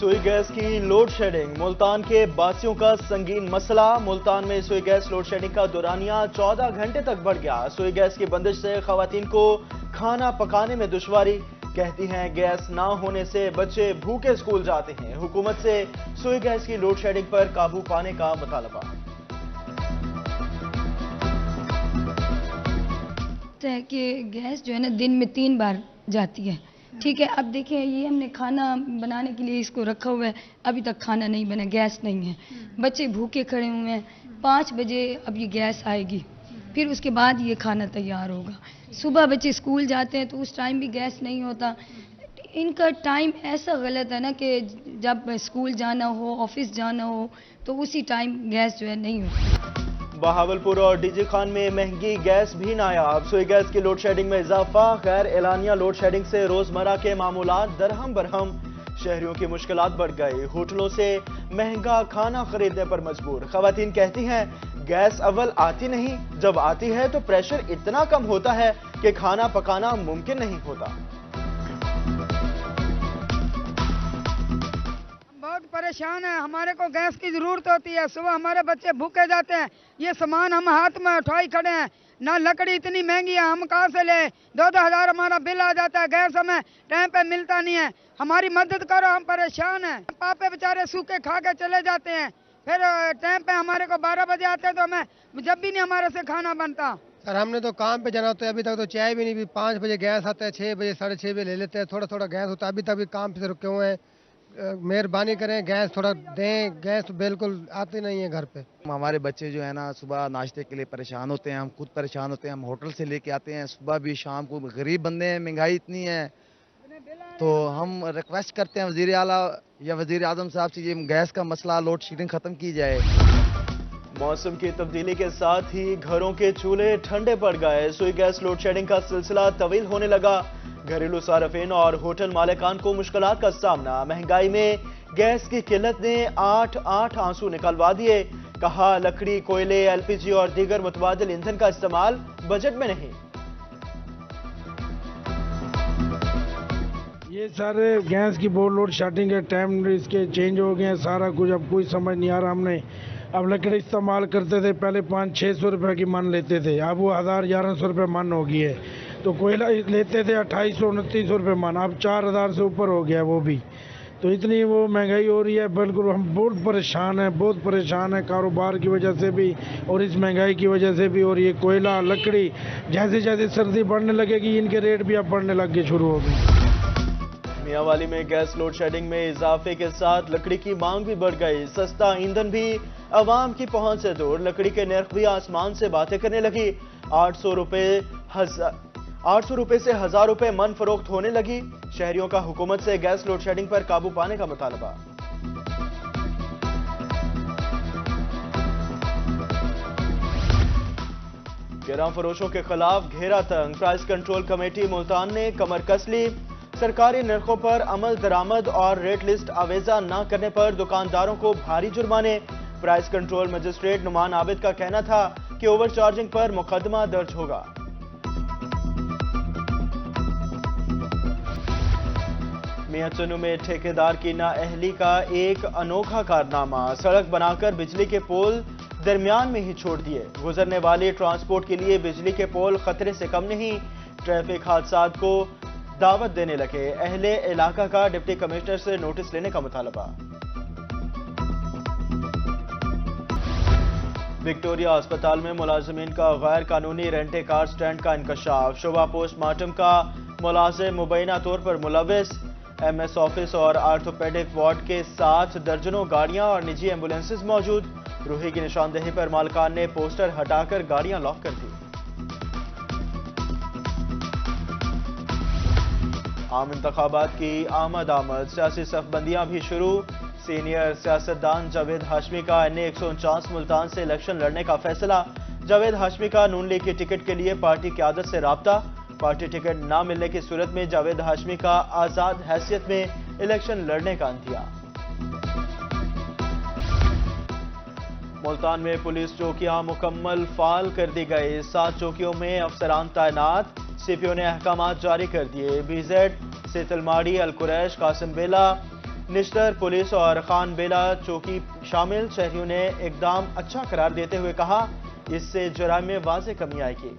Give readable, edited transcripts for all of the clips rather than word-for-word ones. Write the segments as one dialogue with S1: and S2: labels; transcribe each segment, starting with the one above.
S1: سوئی گیس کی load shedding Multan کے باسیوں کا سنگین مسئلہ۔ ملتان میں سوئی گیس لوڈ شیڈنگ کا دورانیہ 14 گھنٹے تک بڑھ گیا۔ سوئی گیس کی بندش سے خواتین کو کھانا پکانے میں دشواری، کہتی ہیں گیس نہ ہونے سے بچے بھوکے اسکول جاتے ہیں۔ حکومت سے سوئی گیس کی لوڈ شیڈنگ پر قابو پانے کا مطالبہ۔
S2: کہ گیس جو ہے نا دن میں 3 بار جاتی ہے، ٹھیک ہے۔ اب دیکھیں یہ ہم نے کھانا بنانے کے لیے اس کو رکھا ہوا ہے، ابھی تک کھانا نہیں بنا، گیس نہیں ہے، بچے بھوکے کھڑے ہوئے ہیں۔ 5 بجے اب یہ گیس آئے گی، پھر اس کے بعد یہ کھانا تیار ہوگا۔ صبح بچے اسکول جاتے ہیں تو اس ٹائم بھی گیس نہیں ہوتا۔ ان کا ٹائم ایسا غلط ہے نا کہ جب اسکول جانا ہو، آفس جانا ہو تو اسی ٹائم گیس جو ہے نہیں ہوتی۔
S1: بہاولپور اور ڈی جی خان میں مہنگی گیس بھی نایاب۔ سوئی گیس کی لوڈ شیڈنگ میں اضافہ، غیر اعلانیہ لوڈ شیڈنگ سے روزمرہ کے معمولات درہم برہم، شہریوں کی مشکلات بڑھ گئی۔ ہوٹلوں سے مہنگا کھانا خریدنے پر مجبور۔ خواتین کہتی ہیں گیس اول آتی نہیں، جب آتی ہے تو پریشر اتنا کم ہوتا ہے کہ کھانا پکانا ممکن نہیں ہوتا۔
S3: بہت پریشان ہیں، ہمارے کو گیس کی ضرورت ہوتی ہے، صبح ہمارے بچے بھوکے جاتے ہیں، یہ سامان ہم ہاتھ میں اٹھائی کھڑے ہیں، نہ لکڑی اتنی مہنگی ہے، ہم کہاں سے لیں؟ 2-2 ہزار ہمارا بل آ جاتا ہے، گیس ہمیں ٹائم پہ ملتا نہیں ہے، ہماری مدد کرو، ہم پریشان ہیں۔ پاپے بیچارے سوکھے کھا کے چلے جاتے ہیں، پھر ٹائم پہ ہمارے کو 12 بجے آتے ہیں تو ہمیں جب بھی نہیں ہمارے سے کھانا بنتا۔
S4: سر ہم نے تو کام پہ جانا ہوتا ہے، ابھی تک تو چائے بھی نہیں بھی 5 بجے گیس آتا ہے، 6 بجے 6:30 بجے لے لیتے ہیں، تھوڑا تھوڑا گیس ہوتا ہے، ابھی تک بھی کام پہ رکے ہوئے ہیں۔ مہربانی کریں گیس تھوڑا دیں، گیس تو بالکل آتی نہیں ہے گھر پہ۔
S5: ہمارے بچے جو ہے نا صبح ناشتے کے لیے پریشان ہوتے ہیں، ہم خود پریشان ہوتے ہیں، ہم ہوٹل سے لے کے آتے ہیں صبح بھی شام کو، غریب بندے ہیں، مہنگائی اتنی ہے، تو ہم ریکویسٹ کرتے ہیں وزیر اعلیٰ یا وزیر اعظم صاحب سے یہ گیس کا مسئلہ لوڈ شیڈنگ ختم کی جائے۔
S1: موسم کی تبدیلی کے ساتھ ہی گھروں کے چولہے ٹھنڈے پڑ گئے۔ سوئی گیس لوڈ شیڈنگ کا سلسلہ طویل ہونے لگا۔ گھریلو صارفین اور ہوٹل مالکان کو مشکلات کا سامنا۔ مہنگائی میں گیس کی قلت نے 8 آنسو نکلوا دیے۔ کہا لکڑی، کوئلے، ایل پی جی اور دیگر متبادل ایندھن کا استعمال بجٹ میں نہیں۔
S6: یہ سارے گیس کی بورڈ لوڈ شیڈنگ کے ٹائم اس کے چینج ہو گئے ہیں، سارا کچھ اب کوئی سمجھ نہیں آ رہا۔ ہم نے اب لکڑی استعمال کرتے تھے، پہلے 500-600 روپے کی من لیتے تھے، اب وہ 1000-1100 روپے من ہو گئی ہے۔ تو کوئلہ لیتے تھے 2800-2900 روپے من، اب 4000 سے اوپر ہو گیا وہ بھی۔ تو اتنی وہ مہنگائی ہو رہی ہے، بالکل ہم بہت پریشان ہیں کاروبار کی وجہ سے بھی اور اس مہنگائی کی وجہ سے بھی۔ اور یہ کوئلہ، لکڑی، جیسے جیسے سردی بڑھنے لگے گی ان کے ریٹ بھی اب بڑھنے لگ کے شروع ہو گئے۔
S1: میاں والی میں گیس لوڈ شیڈنگ میں اضافے کے ساتھ لکڑی کی مانگ بھی بڑھ گئی۔ سستا ایندھن بھی عوام کی پہنچ سے دور، لکڑی کے نرخ بھی آسمان سے باتیں کرنے لگی۔ 800 روپے سے 1000 روپے من فروخت ہونے لگی۔ شہریوں کا حکومت سے گیس لوڈ شیڈنگ پر قابو پانے کا مطالبہ۔ گراں فروشوں کے خلاف گھیرا تنگ، پرائس کنٹرول کمیٹی ملتان نے کمر کس لی۔ سرکاری نرخوں پر عمل درآمد اور ریٹ لسٹ آویزہ نہ کرنے پر دکانداروں کو بھاری جرمانے۔ پرائس کنٹرول مجسٹریٹ نعمان عابد کا کہنا تھا کہ اوور چارجنگ پر مقدمہ درج ہوگا۔ میاں چنو میں ٹھیکیدار کی نااہلی کا ایک انوکھا کارنامہ، سڑک بنا کر بجلی کے پول درمیان میں ہی چھوڑ دیے۔ گزرنے والی ٹرانسپورٹ کے لیے بجلی کے پول خطرے سے کم نہیں، ٹریفک حادثات کو دعوت دینے لگے۔ اہل علاقہ کا ڈپٹی کمشنر سے نوٹس لینے کا مطالبہ۔ وکٹوریا ہسپتال میں ملازمین کا غیر قانونی رینٹے کار سٹینڈ کا انکشاف، شعبہ پوسٹ مارٹم کا ملازم مبینہ طور پر ملوث۔ ایم ایس آفس اور آرتھوپیڈک وارڈ کے ساتھ درجنوں گاڑیاں اور نجی ایمبولینسز موجود۔ روحی کی نشاندہی پر مالکان نے پوسٹر ہٹا کر گاڑیاں لاک کر دی۔ عام انتخابات کی آمد، سیاسی صف بندیاں بھی شروع۔ سینئر سیاستدان جاوید ہاشمی کا این اے 149 ملتان سے الیکشن لڑنے کا فیصلہ۔ جاوید ہاشمی کا نون لیگ کی ٹکٹ کے لیے پارٹی قیادت سے رابطہ۔ پارٹی ٹکٹ نہ ملنے کی صورت میں جاوید ہاشمی کا آزاد حیثیت میں الیکشن لڑنے کا عندیہ۔ ملتان میں پولیس چوکیاں مکمل فعال کر دی گئی، 7 چوکیوں میں افسران تعینات۔ سی پی او نے احکامات جاری کر دیے۔ B Z, Sital Mari, Al Qureshi, Qasim Bela, Nishtar police اور خان بیلا چوکی شامل شہریوں نے اقدام اچھا قرار دیتے ہوئے کہا اس سے جرائم میں واضح کمی آئے گی۔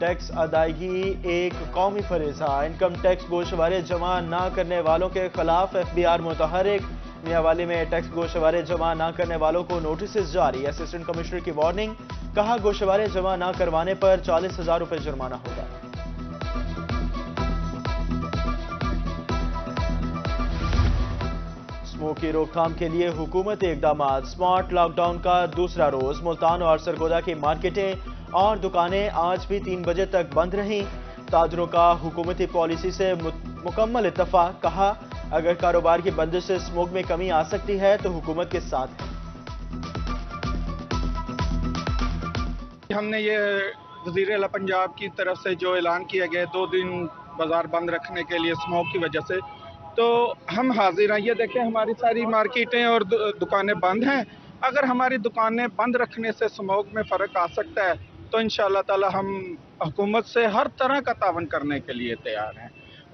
S1: ٹیکس ادائیگی ایک قومی فریضہ، انکم ٹیکس گوشوارے جمع نہ کرنے والوں کے خلاف ایف بی آر متحرک، میاوالی میں ٹیکس گوشوارے جمع نہ کرنے والوں کو نوٹسز جاری، اسسٹنٹ کمشنر کی وارننگ، کہا گوشوارے جمع نہ کروانے پر 40,000 روپے جرمانہ ہوگا۔ اسموک کی روک تھام کے لیے حکومتی اقدامات، سمارٹ لاک ڈاؤن کا دوسرا روز، ملتان اور سرگودا کی مارکیٹیں اور دکانیں آج بھی 3 بجے تک بند رہیں، تاجروں کا حکومتی پالیسی سے مکمل اتفاق، کہا اگر کاروبار کی بندش سے اسموک میں کمی آ سکتی ہے تو حکومت کے ساتھ ہے۔
S7: ہم نے یہ وزیر اعلیٰ پنجاب کی طرف سے جو اعلان کیا گیا 2 دن بازار بند رکھنے کے لیے اسموک کی وجہ سے، تو ہم حاضر ہیں۔ یہ دیکھیں ہماری ساری مارکیٹیں اور دکانیں بند ہیں، اگر ہماری دکانیں بند رکھنے سے اسموک میں فرق آ سکتا ہے تو انشاءاللہ تعالی ہم حکومت سے ہر طرح کا تعاون کرنے کے لیے تیار ہیں،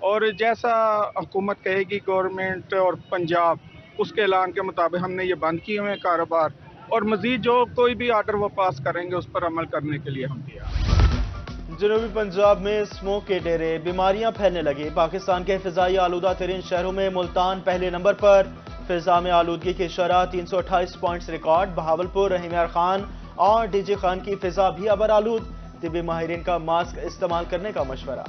S7: اور جیسا حکومت کہے گی گورنمنٹ اور پنجاب اس کے اعلان کے مطابق ہم نے یہ بند کیے ہوئے کاروبار، اور مزید جو کوئی بھی آرڈر وہ پاس کریں گے اس پر عمل کرنے کے لیے ہم تیار ہیں۔
S1: جنوبی پنجاب میں اسموک کے ڈیرے، بیماریاں پھیلنے لگی، پاکستان کے فضائی آلودہ ترین شہروں میں ملتان پہلے نمبر پر، فضا میں آلودگی کی شرح 328 پوائنٹس ریکارڈ، بہاولپور، رحیم یار خان اور ڈی جی خان کی فضا بھی ابر آلود، طبی ماہرین کا ماسک استعمال کرنے کا مشورہ۔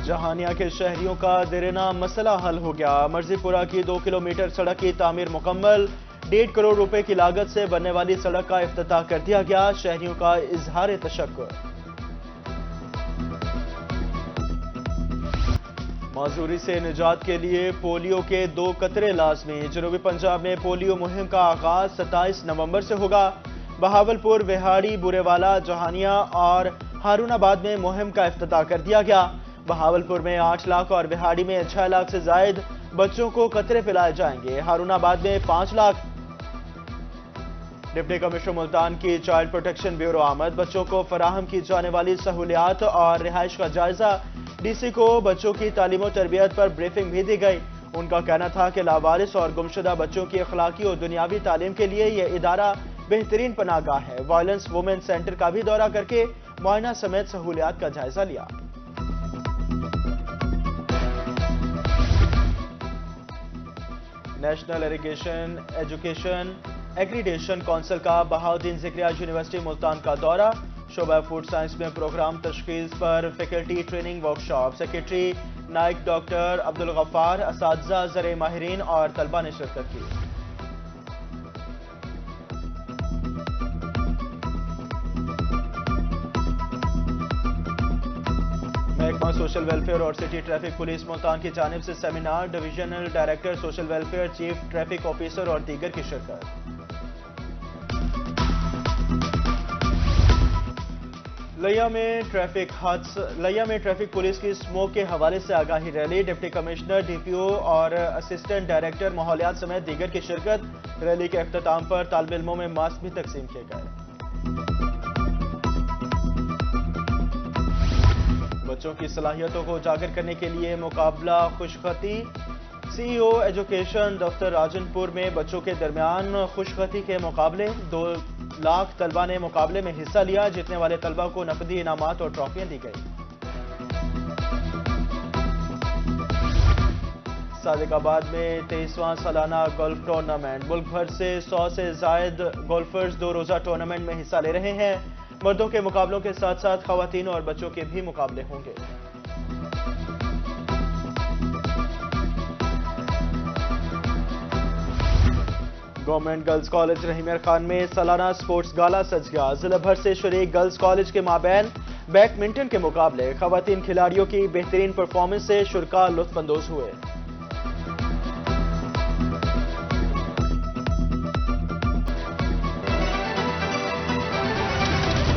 S1: جہانیہ کے شہریوں کا دیرینہ مسئلہ حل ہو گیا، مرزی پورہ کی 2 کلومیٹر سڑک کی تعمیر مکمل، 1.5 کروڑ روپے کی لاگت سے بننے والی سڑک کا افتتاح کر دیا گیا، شہریوں کا اظہار تشکر۔ معذوری سے نجات کے لیے پولیو کے 2 قطرے لازمی، جنوبی پنجاب میں پولیو مہم کا آغاز 27 نومبر سے ہوگا، بہاولپور، وہاڑی، بورے والا، جہانیہ اور ہارون آباد میں مہم کا افتتاح کر دیا گیا۔ بہاولپور میں 8 لاکھ اور وہاڑی میں 6 لاکھ سے زائد بچوں کو قطرے پلائے جائیں گے، ہارون آباد میں 5 لاکھ۔ ڈپٹی کمشنر ملتان کی چائلڈ پروٹیکشن بیورو آمد، بچوں کو فراہم کی جانے والی سہولیات اور رہائش کا جائزہ، ڈی سی کو بچوں کی تعلیم و تربیت پر بریفنگ بھی دی گئی، ان کا کہنا تھا کہ لاوارث اور گمشدہ بچوں کی اخلاقی اور دنیاوی تعلیم کے لیے یہ ادارہ بہترین پناہ گاہ ہے، وائلنس وومن سینٹر کا بھی دورہ کر کے معائنہ سمیت سہولیات کا جائزہ لیا۔ نیشنل اریگیشن ایجوکیشن ایگریڈیشن کونسل کا بہاؤدین ذکریہ یونیورسٹی ملتان کا دورہ، شعبہ فوڈ سائنس میں پروگرام تشخیص پر faculty training workshop, secretary Naik doctor Abdul Ghaffar, اساتذہ، زرعی ماہرین اور طلبہ نے شرکت کی۔ محکمہ سوشل ویلفیئر اور سٹی ٹریفک پولیس ملتان کی جانب سے seminar, divisional director social welfare, chief traffic officer اور دیگر کی شرکت۔ لیا میں ٹریفک پولیس کی اسموک کے حوالے سے آگاہی rally, deputy commissioner, D P O اور اسسٹنٹ ڈائریکٹر ماحولیات سمیت دیگر کی شرکت۔ ریلی کے اختتام پر طالب علموں میں ماسک بھی تقسیم کیے گئے۔ بچوں کی صلاحیتوں کو اجاگر کرنے کے لیے مقابلہ خوشخطی، سی ای او ایجوکیشن دفتر راجن پور میں بچوں کے درمیان خوشخطی کے مقابلے، 2 لاکھ طلبہ نے مقابلے میں حصہ لیا، جیتنے والے طلبہ کو نقدی انعامات اور ٹرافیاں دی گئی۔ صادق آباد میں 23واں سالانہ گولف ٹورنامنٹ، ملک بھر سے 100 سے زائد گولفرز 2 روزہ ٹورنامنٹ میں حصہ لے رہے ہیں، مردوں کے مقابلوں کے ساتھ ساتھ خواتین اور بچوں کے بھی مقابلے ہوں گے۔ گورنمنٹ گرلز کالج رحیم یار خان میں سالانہ سپورٹس گالا سج گیا، ضلع بھر سے شریک گرلز کالج کے مابین بیڈمنٹن کے مقابلے، خواتین کھلاڑیوں کی بہترین پرفارمنس سے شرکاء لطف اندوز ہوئے۔